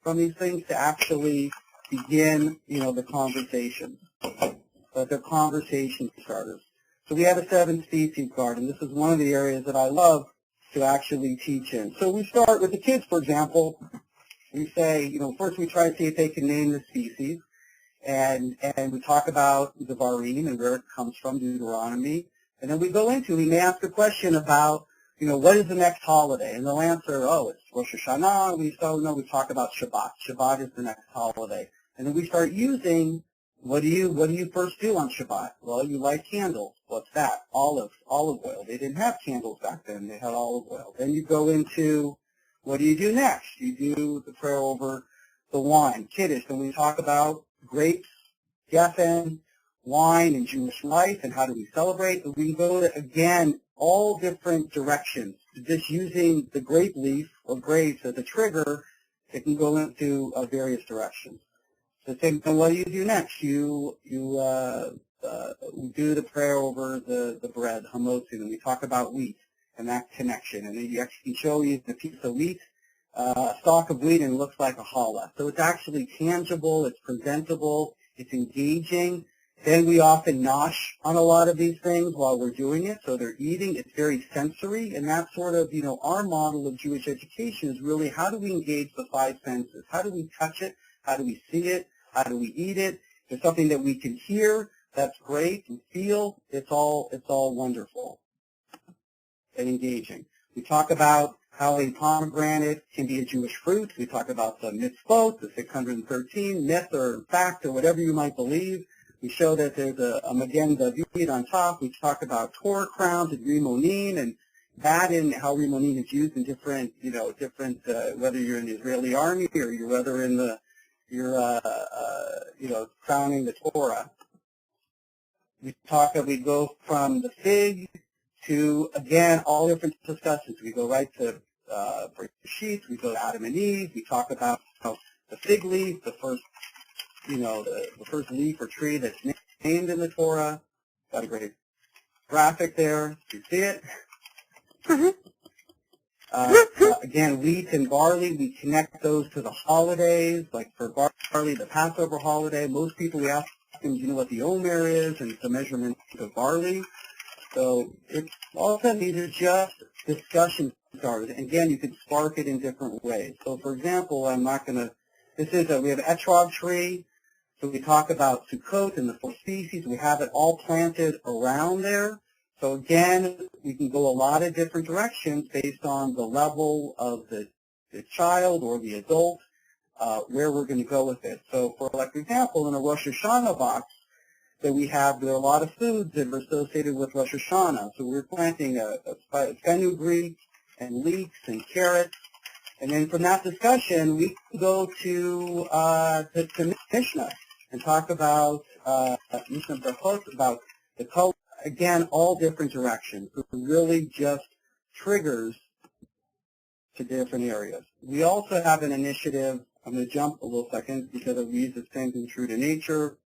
from these things to actually begin, the conversation. But they're conversation starters. So we have a 7-species garden. This is one of the areas that I love to actually teach in. So we start with the kids, for example. We say, first we try to see if they can name the species. And we talk about the Varim and where it comes from, Deuteronomy. And then we may ask a question about, what is the next holiday? And they'll answer, it's Rosh Hashanah. We talk about Shabbat. Shabbat is the next holiday. And then we start using, what do you first do on Shabbat? Well, you light candles. What's that? Olive oil. They didn't have candles back then. They had olive oil. Then you go into, what do you do next? You do the prayer over the wine, Kiddush. And we talk about grapes, Geffen, wine, and Jewish life, and how do we celebrate. And we can go to, again, all different directions. Just using the grape leaf or grapes as a trigger, it can go into various directions. So same thing, what do you do next? You do the prayer over the bread, hamotzi, and we talk about wheat and that connection. And then you actually show you the piece of wheat, a stalk of wheat, and it looks like a challah. So it's actually tangible, it's presentable, it's engaging. Then we often nosh on a lot of these things while we're doing it, so they're eating. It's very sensory, and that's sort of, our model of Jewish education is really how do we engage the 5 senses? How do we touch it? How do we see it? How do we eat it? If there's something that we can hear, that's great, and feel, it's all wonderful and engaging. We talk about how a pomegranate can be a Jewish fruit. We talk about the mitzvot, the 613, myth or fact or whatever you might believe. We show that there's a Magen David on top. We talk about Torah crowns and rimonim, and that and how rimonim is used in different, whether you're in the Israeli army or whether in you're crowning the Torah. We go from the fig to, again, all different discussions. We go right to sheets. We go to Adam and Eve. We talk about the fig leaf, the first first leaf or tree that's named in the Torah. Got a great graphic there. Do you see it? Again, wheat and barley, we connect those to the holidays. Like for barley, the Passover holiday, most people, we ask them, do you know what the omer is? And it's a measurement of barley. So it's all of a sudden, these are just discussion starters. And again, you can spark it in different ways. So for example, we have an etrog tree. So we talk about Sukkot and the 4 species. We have it all planted around there. So again, we can go a lot of different directions based on the level of the child or the adult, where we're going to go with it. So for example, in a Rosh Hashanah box that we have, there are a lot of foods that are associated with Rosh Hashanah. So we're planting a fenugreek and leeks and carrots. And then from that discussion, we can go to Mishnah and talk about Mishnah Brachot, about the color. Again, all different directions. So it really just triggers to different areas. We also have an initiative. I'm going to jump a little second because we use the same thing true to nature.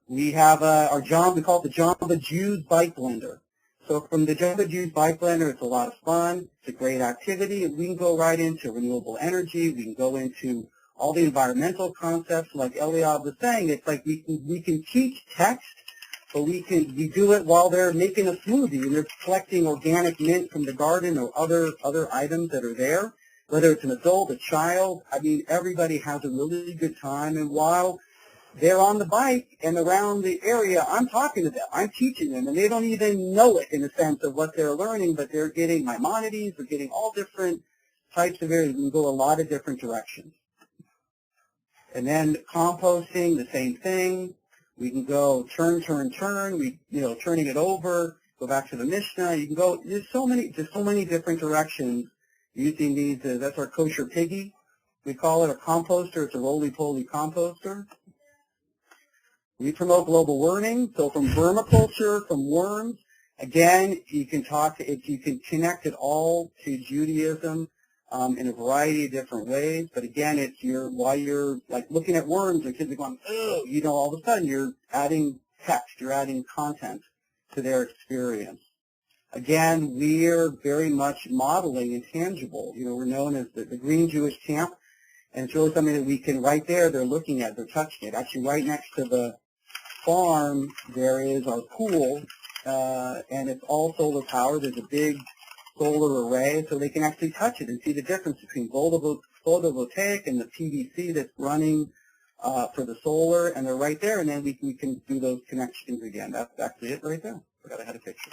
We have we call it the Jamba Juice Bike Blender. So from the Jamba Juice Bike Blender, it's a lot of fun. It's a great activity. We can go right into renewable energy. We can go into all the environmental concepts. Like Eliab was saying, it's like we can teach text, but we do it while they're making a smoothie and they're collecting organic mint from the garden or other items that are there. Whether it's an adult, a child, everybody has a really good time. And while they're on the bike and around the area, I'm talking to them. I'm teaching them, and they don't even know it in a sense of what they're learning, but they're getting Maimonides, they're getting all different types of areas. We can go a lot of different directions. And then composting, the same thing. We can go turn, turning it over, go back to the Mishnah. You can go, there's so many different directions using these. That's our kosher piggy. We call it a composter. It's a roly-poly composter. We promote global warming, so from vermiculture, from worms. Again, you can connect it all to Judaism in a variety of different ways. But again, while you're like looking at worms, the kids are going, oh, all of a sudden you're adding text, you're adding content to their experience. Again, we're very much modeling intangible. We're known as the Green Jewish Camp. And it's really something that we can, right there, they're looking at, they're touching it. Actually, right next to the farm, there is our pool, and it's all solar powered. There's a big solar array, so they can actually touch it and see the difference between photovoltaic and the PVC that's running for the solar, and they're right there, and then we can do those connections again. That's actually it right there. Forgot I had a picture.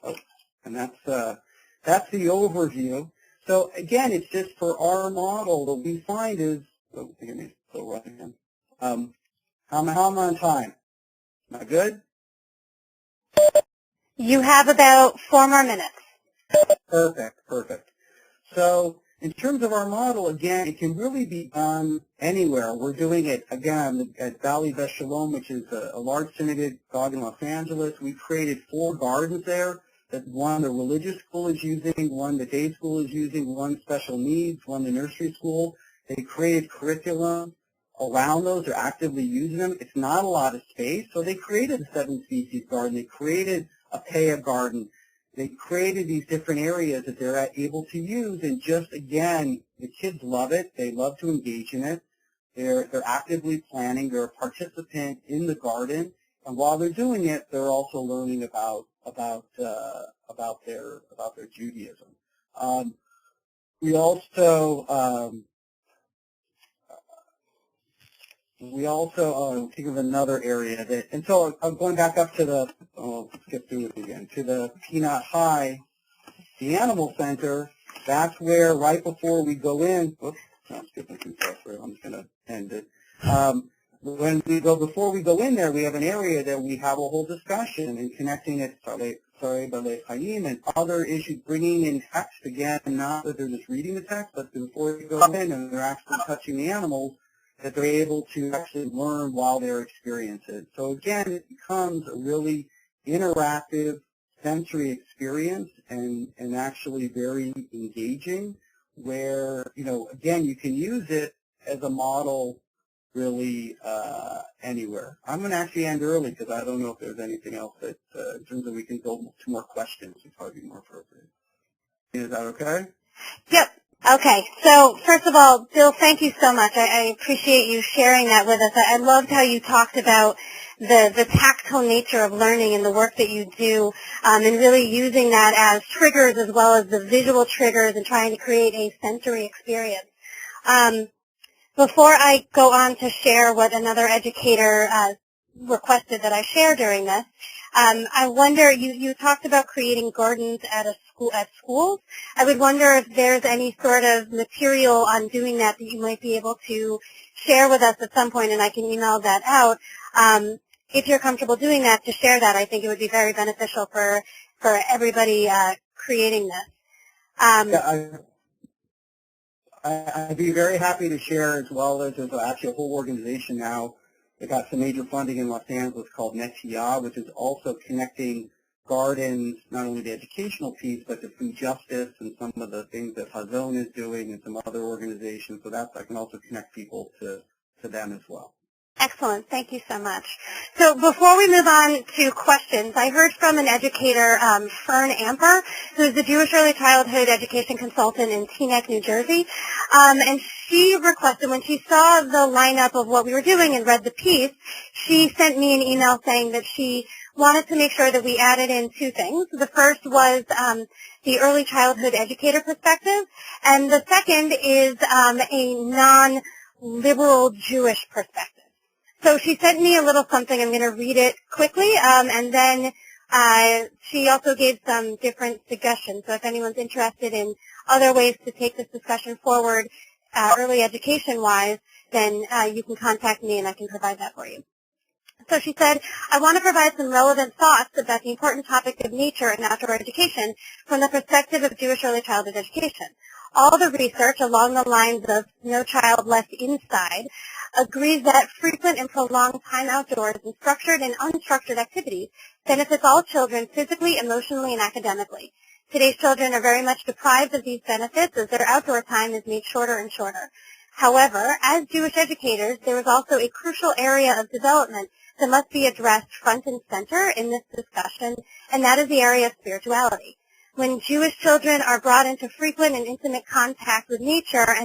Oh, and that's the overview. So again, it's just for our model that we find is, oh, give me so right again. How am I on time? Am I good? You have about 4 more minutes. Perfect. So in terms of our model, again, it can really be done anywhere. We're doing it, again, at Valley Beth Shalom, which is a large synagogue in Los Angeles. We created 4 gardens there. That one the religious school is using, one the day school is using, one special needs, one the nursery school. They created curriculum around those. They're actively using them. It's not a lot of space, so they created a 7-species garden. They created a Paya garden. They created these different areas that they're able to use, and just, again, the kids love it. They love to engage in it. They're actively planning. They're a participant in the garden, and while they're doing it, they're also learning about their Judaism. We also think of another area that, and so I'm going back up to the, let's get through it again, to the Peanut High, the Animal Center. That's where right before we go in, oops, I'm skipping some stuff here. I'm just going to end it. Before we go in there, we have an area that we have a whole discussion and connecting it, Balei Chaim and other issues, bringing in text again, not that they're just reading the text, but before they go in and they're actually touching the animals, that they're able to actually learn while they're experiencing it. So again, it becomes a really interactive sensory experience and actually very engaging where, again, you can use it as a model really anywhere. I'm going to actually end early because I don't know if there's anything else that, in terms of we can go to more questions, would probably be more appropriate. Is that okay? Yep. Okay. So first of all, Bill, thank you so much. I appreciate you sharing that with us. I loved how you talked about the tactile nature of learning and the work that you do, and really using that as triggers as well as the visual triggers and trying to create a sensory experience. Before I go on to share what another educator requested that I share during this, I wonder, you talked about creating gardens at schools. I would wonder if there's any sort of material on doing that you might be able to share with us at some point, and I can email that out. If you're comfortable doing that, to share that, I think it would be very beneficial for everybody creating this. I'd be very happy to share as well as there's actually a whole organization now that got some major funding in Los Angeles called Netia, which is also connecting gardens, not only the educational piece, but the food justice and some of the things that Hazon is doing and some other organizations. So I can also connect people to them as well. Excellent. Thank you so much. So before we move on to questions, I heard from an educator, Fern Amper, who is the Jewish Early Childhood Education Consultant in Teaneck, New Jersey. And she requested, when she saw the lineup of what we were doing and read the piece, she sent me an email saying that she wanted to make sure that we added in 2 things. The first was the early childhood educator perspective, and the second is a non-liberal Jewish perspective. So she sent me a little something. I'm going to read it quickly, and then she also gave some different suggestions. So if anyone's interested in other ways to take this discussion forward, early education-wise, then you can contact me and I can provide that for you. So she said, I want to provide some relevant thoughts about the important topic of nature and outdoor education from the perspective of Jewish early childhood education. All the research along the lines of no child left inside agrees that frequent and prolonged time outdoors in structured and unstructured activities benefits all children physically, emotionally, and academically. Today's children are very much deprived of these benefits as their outdoor time is made shorter and shorter. However, as Jewish educators, there is also a crucial area of development that must be addressed front and center in this discussion, and that is the area of spirituality. when Jewish children are brought into frequent and intimate contact with nature and